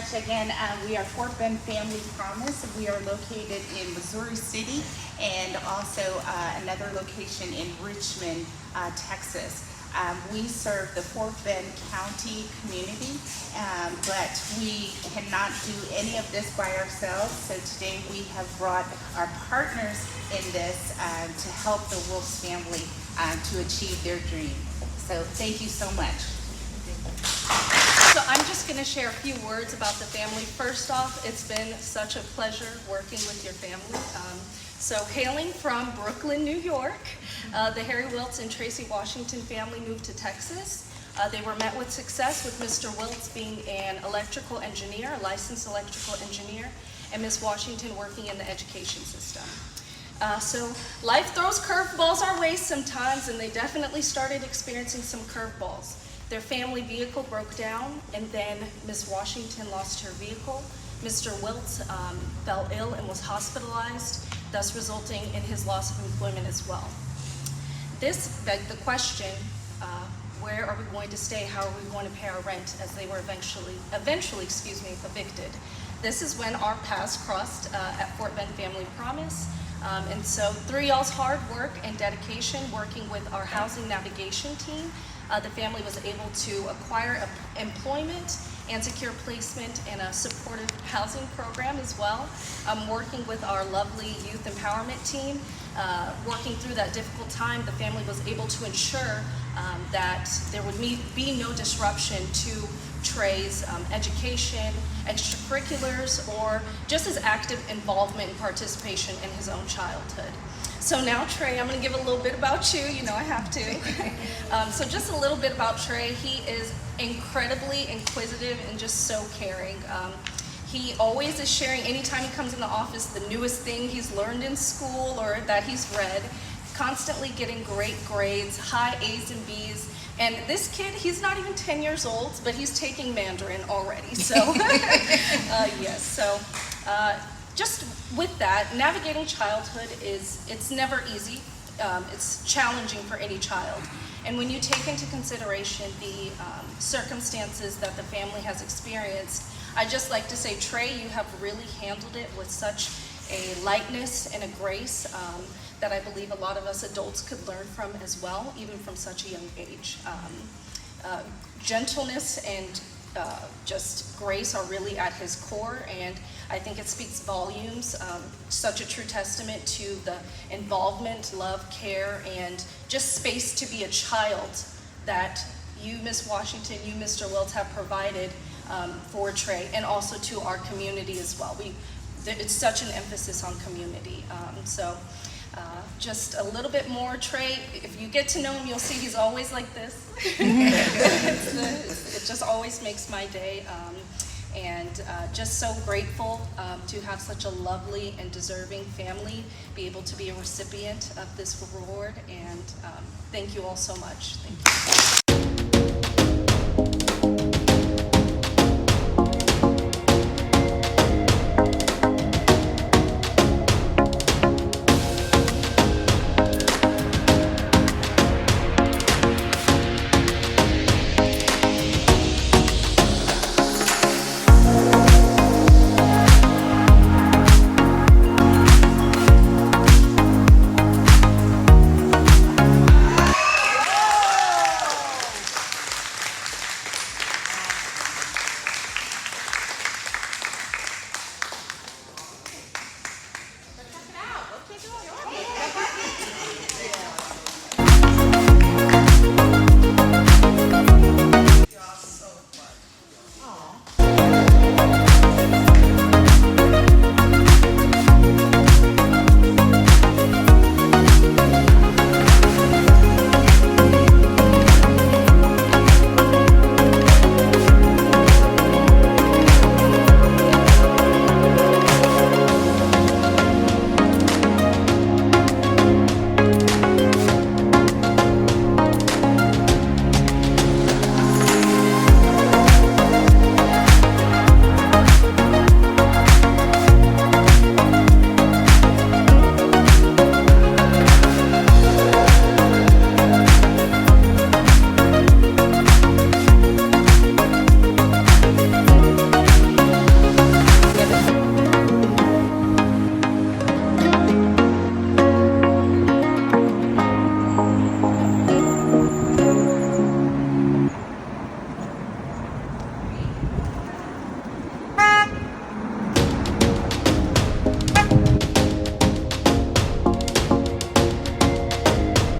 much. Again, we are Fort Bend Family Promise. We are located in Missouri City and also another location in Richmond, Texas. We serve the Fort Bend County community, but we cannot do any of this by ourselves. So today we have brought our partners in this to help the Wilkes family to achieve their dream. So thank you so much. So I'm just going to share a few words about the family. First off, it's been such a pleasure working with your family. So hailing from Brooklyn, New York, the Harry Wiltz and Tracy Washington family moved to Texas. They were met with success with Mr. Wiltz being an electrical engineer, a licensed electrical engineer, and Ms. Washington working in the education system. So life throws curveballs our way sometimes, and they definitely started experiencing some curveballs. Their family vehicle broke down, and then Ms. Washington lost her vehicle. Mr. Wiltz fell ill and was hospitalized, thus resulting in his loss of employment as well. This begged the question, where are we going to stay? How are we going to pay our rent, as they were eventually evicted? This is when our paths crossed at Fort Bend Family Promise. And so through y'all's hard work and dedication, working with our housing navigation team, the family was able to acquire employment and secure placement in a supportive housing program as well. Working with our lovely youth empowerment team, working through that difficult time, the family was able to ensure that there would be no disruption to Trey's education, extracurriculars, or just his active involvement and participation in his own childhood. So now, Trey, I'm going to give a little bit about you. You know I have to. So just a little bit about Trey. He is incredibly inquisitive and just so caring. He always is sharing, anytime he comes in the office, the newest thing he's learned in school or that he's read. Constantly getting great grades, high A's and B's. And this kid, he's not even 10 years old, but he's taking Mandarin already. So, yes. So, just with that, navigating childhood it's never easy. It's challenging for any child. And when you take into consideration the circumstances that the family has experienced, I just like to say, Trey, you have really handled it with such a lightness and a grace that I believe a lot of us adults could learn from as well, even from such a young age. Gentleness and just grace are really at his core, and I think it speaks volumes, such a true testament to the involvement, love, care, and just space to be a child that you, Ms. Washington, you, Mr. Wiltz, have provided for Trey, and also to our community as well. It's such an emphasis on community. Just a little bit more, Trey. If you get to know him, you'll see he's always like this. It just always makes my day. Just so grateful to have such a lovely and deserving family, be able to be a recipient of this reward. And thank you all so much. Thank you.